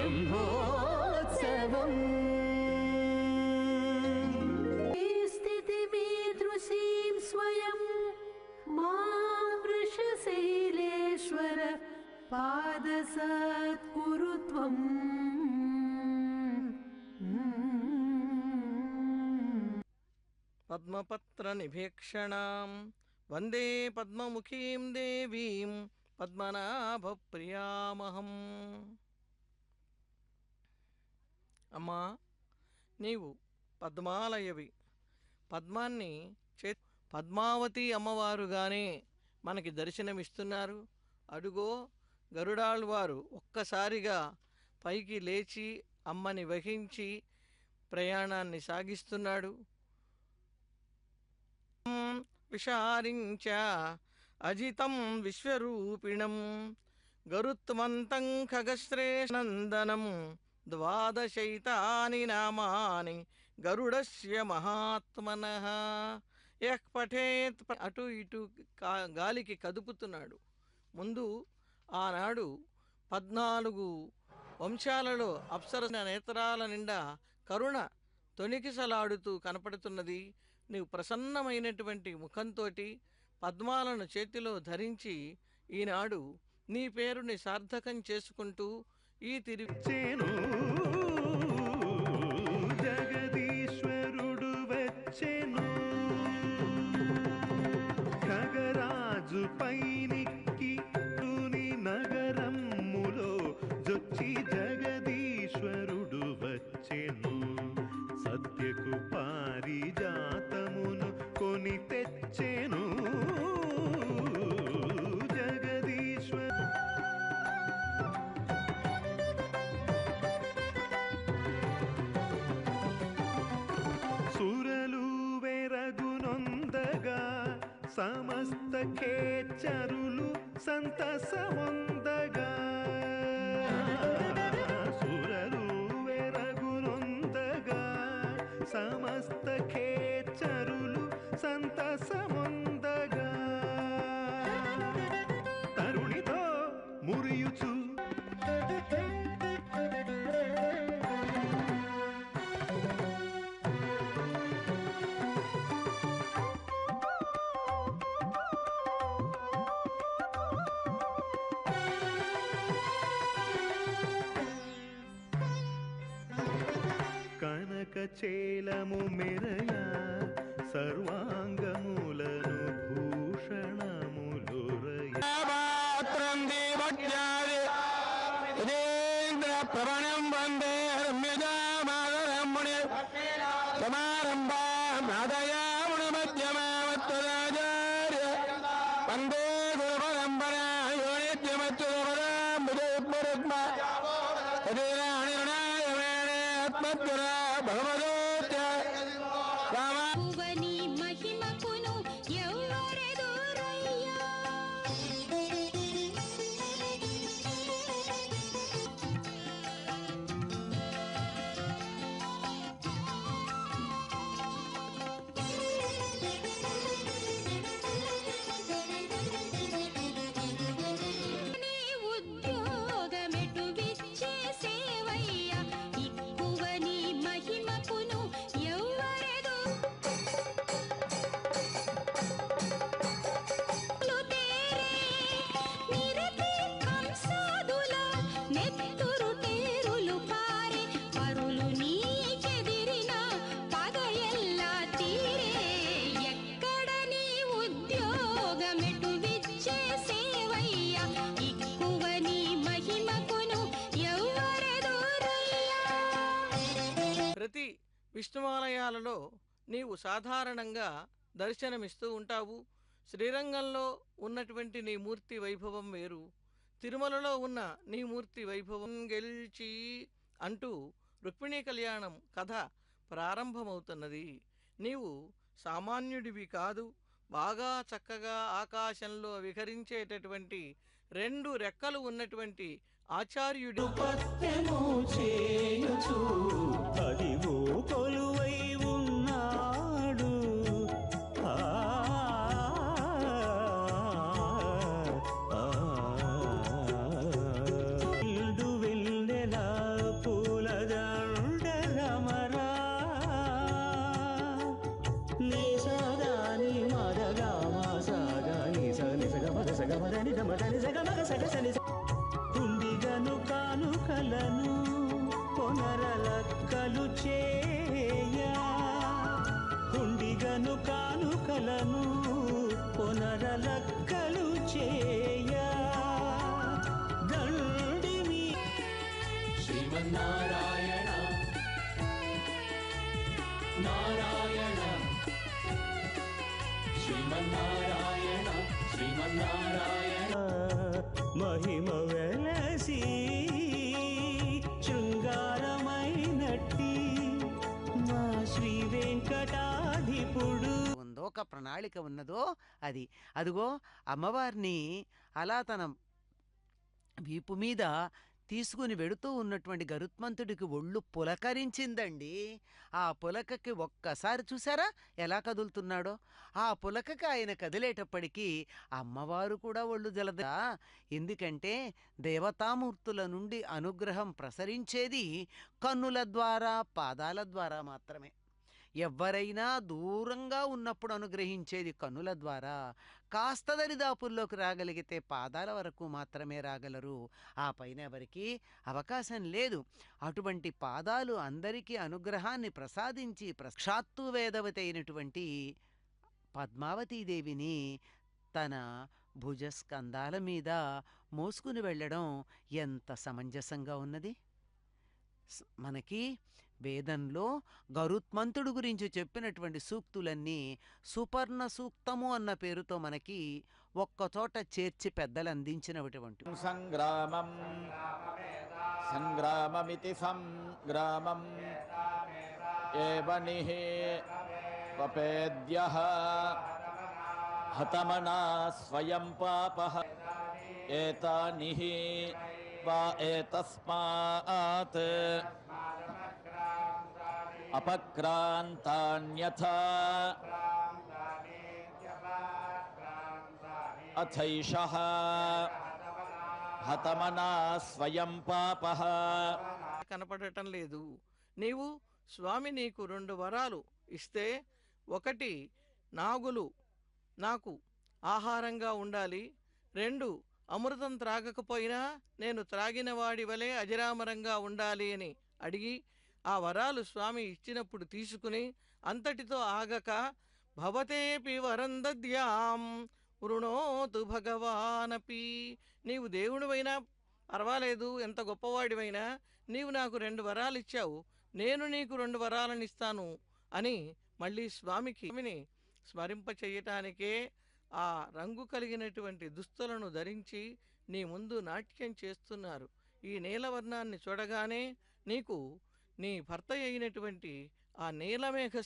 బ్రహ్మోత్సవం స్థితిమీదృశీం స్వయం మామృషశైలేశ్వర పాదసత్కురుత్వం పద్మపత్ర నిభీక్షణాం వందే పద్మముఖీం దేవీం పద్మనాభ ప్రియామహం. అమ్మా, నీవు పద్మాలయవి. పద్మాన్ని పద్మావతి అమ్మవారుగానే మనకి దర్శనమిస్తున్నారు. అడుగో గరుడాళ్వారు ఒక్కసారిగా పైకి లేచి అమ్మని వహించి ప్రయాణాన్ని సాగిస్తున్నాడు. విషారించ అజితం విశ్వరూపిణం గరుత్మంతం ఖగశ్రేష్ఠనందనం ద్వాదశైతాని నామాని గరుడస్య మహాత్మనః యః పఠేత్. అటు ఇటు గాలికి కదుపుతున్నాడు. ముందు ఆనాడు 14 వంశాలలో అప్సరస నేత్రాల నిండా కరుణ తొణికిసలాడుతూ కనపడుతున్నది. నీవు ప్రసన్నమైనటువంటి ముఖంతో పద్మాలను చేతిలో ధరించి ఈనాడు నీ పేరుని సార్థకం చేసుకుంటూ ఈ తిరిగేను. జగదీశ్వరుడు వచ్చెను ఖగరాజు పైనికి నగరములో జొచ్చి జగదీశ్వరుడు వచ్చెను. సత్యకు పారిజాతమును కొని తెచ్చెను జగదీశ్వర. సురలు వెరగునొందగా సమస్త ఖేచరులు సంతసమొందగా. సురలు వెరగునొందగా సమస్త ఖేచరులు సంతసమొందగా. తరుణితో మురియుచు కనకచేలము మెరయ సర్వాంగములను భూషణములురయ. ప్రవణం వందే రమ్యజామాదరముని సమారంభా నాదయామున మధ్యమావత్తరాచార్య వందే గురు పరంపరా యో నిత్యమచ్యుతపదాంబుజయుగ్మ ఆత్మజ్ఞ భగవదోత్య రామ. మహిమకును ఎవరెదురయ్యా ఉద్యోగమెటు విచ్చే సేవయ్యా ఎక్కువ నీ మహిమకును ఎవరెదు నిరతి కంసాదుల నెత్తురు టేరులు పారే పరులు నీకెదిరిన పగయెల్లా తీరే. ఎక్కడ నీ ఉద్యోగమెటు విచ్చే సేవయ్యా ఎక్కువ నీ మహిమకును ఎవరెదురయ్యా. ప్రతి విష్ణువాలయాలలో నీవు సాధారణంగా దర్శనమిస్తూ ఉంటావు. శ్రీరంగంలో ఉన్నటువంటి నీ మూర్తి వైభవం వేరు, తిరుమలలో ఉన్న నీ మూర్తి వైభవం గెలిచి అంటూ రుక్మిణీ కళ్యాణం కథ ప్రారంభమవుతున్నది. నీవు సామాన్యుడివి కాదు. బాగా చక్కగా ఆకాశంలో విహరించేటటువంటి 2 రెక్కలు ఉన్నటువంటి ఆచార్యుడు. పత్యము చేయుచు అదివో కొలువై ఉన్నాడు. వెన్నెలా శ్రీమన్నారాయణ నారాయణ శ్రీమన్నారాయణ శ్రీమన్నారాయణ మహిమ వెలసి శృంగారమైనట్టి మా శ్రీ వెంకటాధిపుడు ఉందో ఒక ప్రణాళిక ఉన్నదో అది అదిగో అమ్మవారిని అలా తన వీపు మీద తీసుకుని వెడుతూ ఉన్నటువంటి గరుత్మంతుడికి ఒళ్ళు పులకరించిందండి. ఆ పులకకి ఒక్కసారి చూసారా ఎలా కదులుతున్నాడో. ఆ పులకకి ఆయన కదిలేటప్పటికీ అమ్మవారు కూడా ఒళ్ళు జలదా. ఎందుకంటే దేవతామూర్తుల నుండి అనుగ్రహం ప్రసరించేది కన్నుల ద్వారా పాదాల ద్వారా మాత్రమే. ఎవ్వరైనా దూరంగా ఉన్నప్పుడు అనుగ్రహించేది కన్నుల ద్వారా. కాస్త దరిదాపుల్లోకి రాగలిగితే పాదాల వరకు మాత్రమే రాగలరు. ఆ పైన ఎవరికి అవకాశం లేదు. అటువంటి పాదాలు అందరికీ అనుగ్రహాన్ని ప్రసాదించి ప్రసాత్తు వేదవతి అయినటువంటి పద్మావతీదేవిని తన భుజస్కంధాల మీద మోసుకుని వెళ్ళడం ఎంత సమంజసంగా ఉన్నది. మనకి వేదంలో గరుత్మంతుడు గురించి చెప్పినటువంటి సూక్తులన్నీ సుపర్ణ సూక్తము అన్న పేరుతో మనకి ఒక్కచోట చేర్చి పెద్దలు అందించినటువంటి సంగ్రామం సంగ్రామమితి సంగ్రామం ఏవనిః పపేద్యః హతమనా స్వయం పాపః ఏతానిః వా ఏతస్మాత్ అపక్రాంతాన్యథా అథైషః హతమనా స్వయం పాపః. కనపడటం లేదు. నీవు స్వామి నీకు 2 వరాలు ఇస్తే, ఒకటి నాగులు నాకు ఆహారంగా ఉండాలి, 2 అమృతం త్రాగకపోయినా నేను త్రాగిన వాడి వలె అజరామరంగా ఉండాలి అని అడిగి ఆ వరాలు స్వామి ఇచ్చినప్పుడు తీసుకుని అంతటితో ఆగక భవతేపి వరం దద్యాం వృణోతు భగవానపి. నీవు దేవుడివైనా పర్వాలేదు, ఎంత గొప్పవాడివైనా నీవు నాకు 2 వరాలు ఇచ్చావు, నేను నీకు 2 వరాలను ఇస్తాను అని మళ్ళీ స్వామిని స్మరింప చెయ్యటానికే ఆ రంగు కలిగినటువంటి దుస్తులను ధరించి నీ ముందు నాట్యం చేస్తున్నారు. ఈ నీలవర్ణాన్ని చూడగానే నీకు నీ భర్త అయినటువంటి ఆ నీలమేఘ